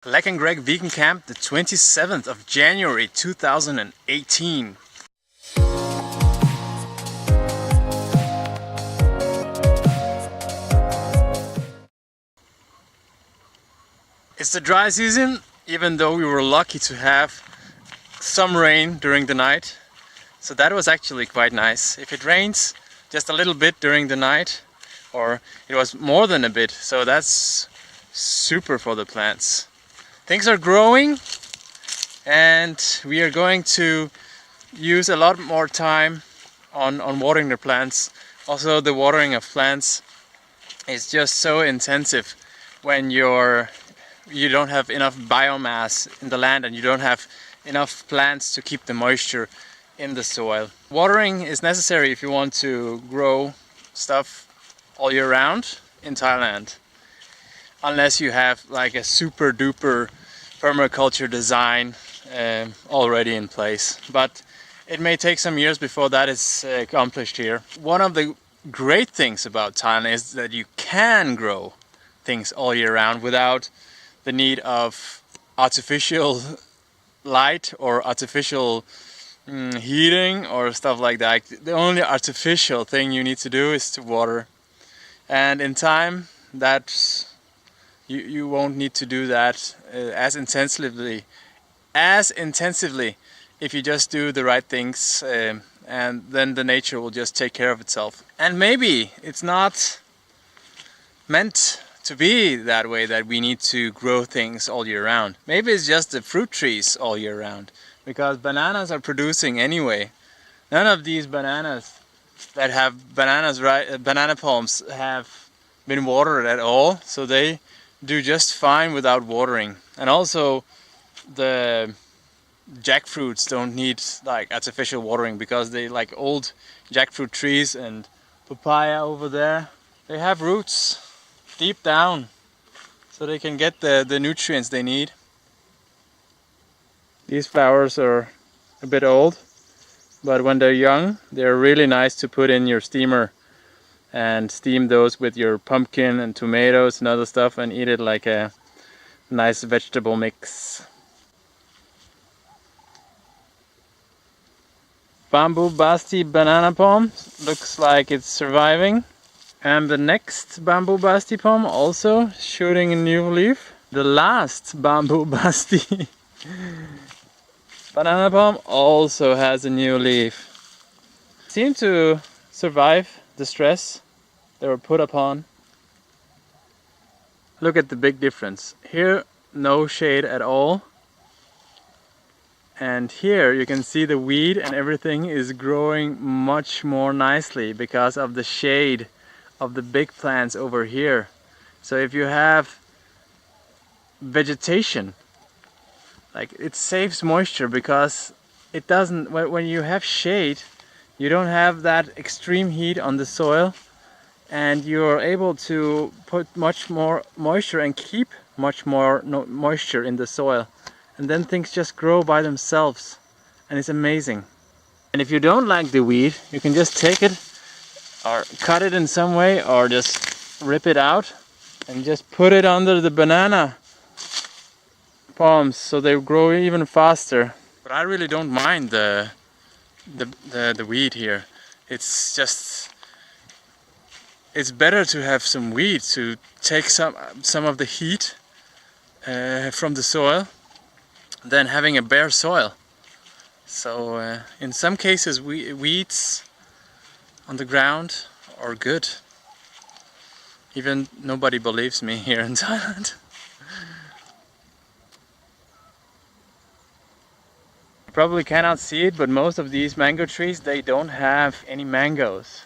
Lek and Greg Vegan Camp, the 27th of January 2018. It's the dry season, even though we were lucky to have some rain during the night. So that was actually quite nice. If it rains just a little bit during the night, or it was more than a bit, so that's super for the plants. Things are growing and we are going to use a lot more time on watering the plants. Also, the watering of plants is just so intensive when you don't have enough biomass in the land and you don't have enough plants to keep the moisture in the soil. Watering is necessary if you want to grow stuff all year round in Thailand, unless you have like a super duper permaculture design already in place, but it may take some years before that is accomplished here. One of the great things about Thailand is that you can grow things all year round without the need of artificial light or artificial heating or stuff like that. The only artificial thing you need to do is to water, and in time that you won't need to do that as intensively if you just do the right things, and then the nature will just take care of itself. And maybe it's not meant to be that way, that we need to grow things all year round. Maybe it's just the fruit trees all year round, because bananas are producing anyway. None of these bananas that have banana palms have been watered at all, so they do just fine without watering. And also the jackfruits don't need like artificial watering, because they, like old jackfruit trees and papaya over there, they have roots deep down, so they can get the nutrients they need. These flowers are a bit old, but when they're young, they're really nice to put in your steamer and steam those with your pumpkin and tomatoes and other stuff and eat it like a nice vegetable mix. Bamboo Basti banana palm looks like it's surviving, and the next Bamboo Basti palm also shooting a new leaf. The last Bamboo Basti banana palm also has a new leaf. Seem to survive the stress they were put upon. Look at the big difference. Here, no shade at all. And here you can see the weed and everything is growing much more nicely because of the shade of the big plants over here. So if you have vegetation, like, it saves moisture, because it doesn't, when you have shade, you don't have that extreme heat on the soil, and you're able to put much more moisture and keep much more moisture in the soil, and then things just grow by themselves, and it's amazing. And if you don't like the weed, you can just take it or cut it in some way, or just rip it out and just put it under the banana palms so they grow even faster. But I really don't mind the weed here. It's just, it's better to have some weed to take some of the heat from the soil than having a bare soil. So in some cases weeds on the ground are good. Even nobody believes me here in Thailand. You probably cannot see it, but most of these mango trees, they don't have any mangoes.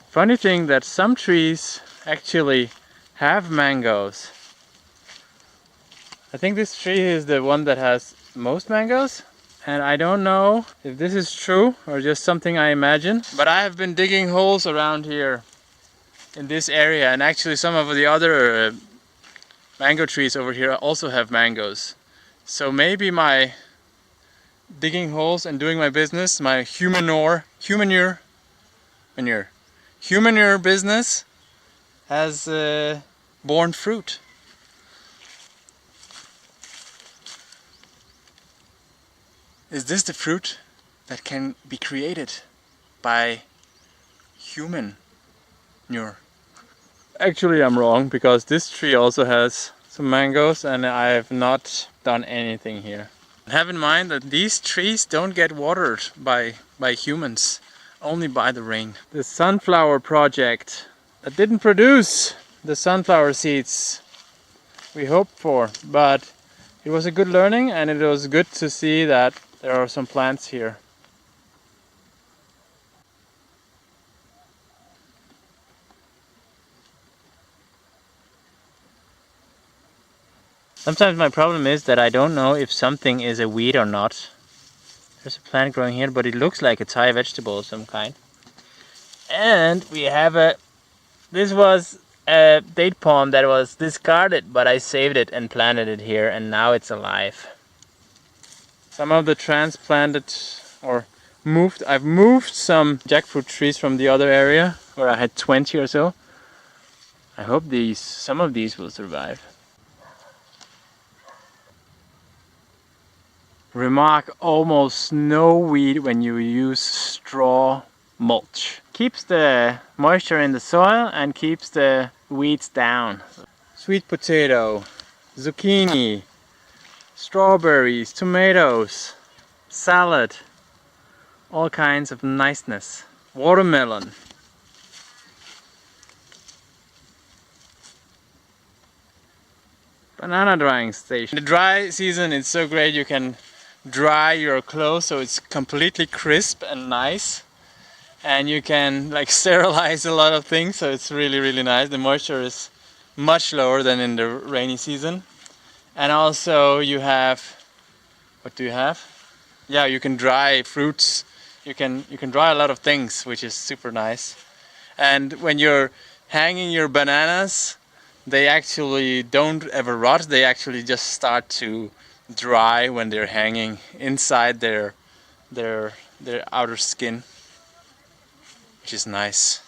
Funny thing that some trees actually have mangoes. I think this tree is the one that has most mangoes, and I don't know if this is true or just something I imagine, but I have been digging holes around here in this area, and actually some of the other mango trees over here also have mangoes. So maybe my digging holes and doing my business, my humanure business has borne fruit. Is this the fruit that can be created by human manure? Actually, I'm wrong, because this tree also has some mangoes and I have not done anything here. Have in mind that these trees don't get watered by humans, only by the rain. The sunflower project that didn't produce the sunflower seeds we hoped for, but it was a good learning, and it was good to see that there are some plants here. Sometimes my problem is that I don't know if something is a weed or not. There's a plant growing here, but it looks like a Thai vegetable of some kind. And we have this was a date palm that was discarded, but I saved it and planted it here, and now it's alive. Some of the transplanted or I've moved some jackfruit trees from the other area where I had 20 or so. I hope some of these will survive. Remark almost no weed when you use straw mulch. Keeps the moisture in the soil and keeps the weeds down. Sweet potato, zucchini, strawberries, tomatoes, salad, all kinds of niceness. Watermelon. Banana drying station. In the dry season it's so great, you can dry your clothes so it's completely crisp and nice, and you can like sterilize a lot of things, so it's really nice. The moisture is much lower than in the rainy season. And also you have, what do you have? Yeah, you can dry fruits, you can dry a lot of things, which is super nice. And when you're hanging your bananas, they actually don't ever rot, they actually just start to dry when they're hanging inside their outer skin, which is nice.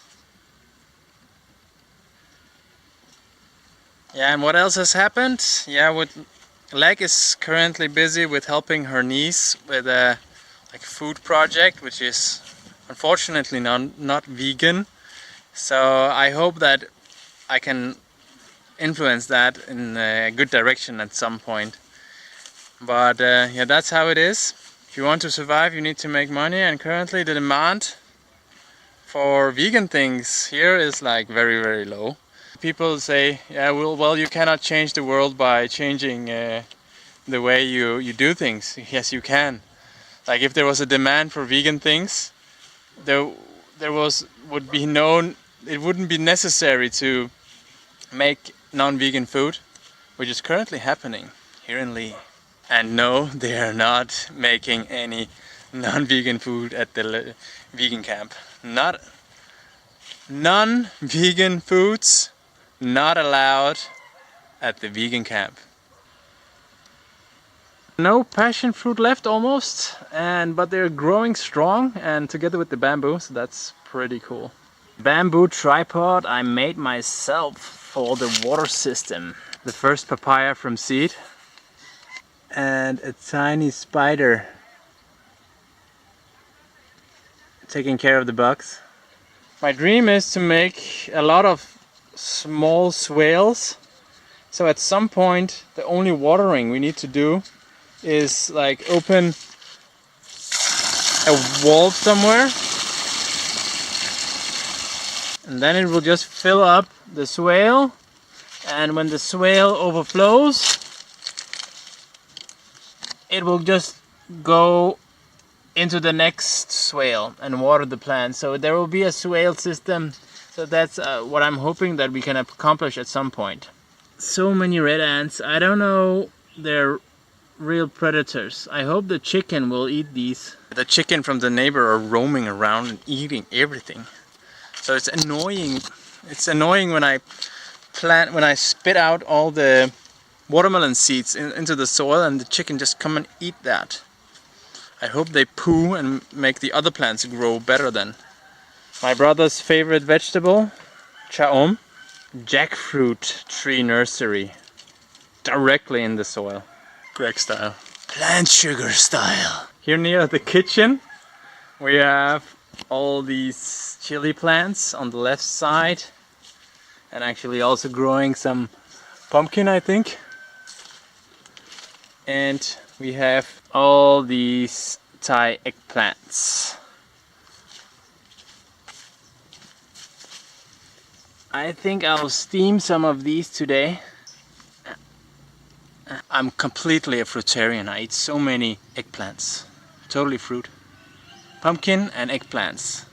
Yeah, and what else has happened? Yeah, Leg is currently busy with helping her niece with a food project, which is unfortunately not vegan. So I hope that I can influence that in a good direction at some point. But yeah, that's how it is. If you want to survive, you need to make money, and currently the demand for vegan things here is like very low. People say, yeah, well, you cannot change the world by changing the way you do things. Yes, you can. Like if there was a demand for vegan things, it wouldn't be necessary to make non-vegan food, which is currently happening here in Lee. And no, they are not making any non-vegan food at the vegan camp. Non-vegan foods not allowed at the vegan camp. No passion fruit left almost, but they're growing strong and together with the bamboo, so that's pretty cool. Bamboo tripod I made myself for the water system. The first papaya from seed. And a tiny spider taking care of the bugs. My dream is to make a lot of small swales, so at some point the only watering we need to do is like open a valve somewhere, and then it will just fill up the swale, and when the swale overflows it will just go into the next swale and water the plant. So there will be a swale system. So that's what I'm hoping that we can accomplish at some point. So many red ants. I don't know, they're real predators. I hope the chicken will eat these. The chicken from the neighbor are roaming around and eating everything. So it's annoying. It's annoying when I spit out all the watermelon seeds into the soil and the chicken just come and eat that. I hope they poo and make the other plants grow better then. My brother's favorite vegetable, chaom, jackfruit tree nursery, directly in the soil. Greg style. Plant sugar style. Here near the kitchen we have all these chili plants on the left side, and actually also growing some pumpkin, I think. And we have all these Thai eggplants. I think I'll steam some of these today. I'm completely a fruitarian. I eat so many eggplants. Totally fruit. Pumpkin and eggplants.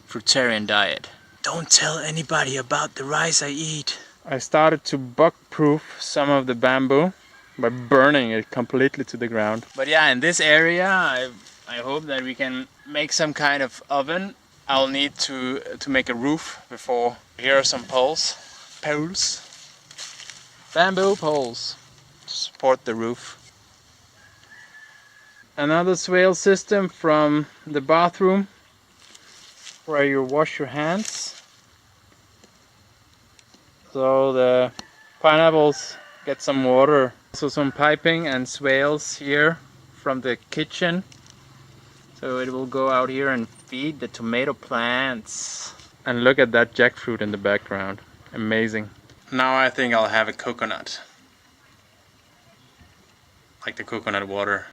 Fruitarian diet. Don't tell anybody about the rice I eat. I started to bug-proof some of the bamboo by burning it completely to the ground. But yeah, in this area I hope that we can make some kind of oven. I'll need to make a roof before. Here are some poles. Bamboo poles to support the roof. Another swale system from the bathroom where you wash your hands. So the pineapples get some water. Also some piping and swales here from the kitchen. So it will go out here and feed the tomato plants. And look at that jackfruit in the background. Amazing. Now I think I'll have a coconut. Like the coconut water.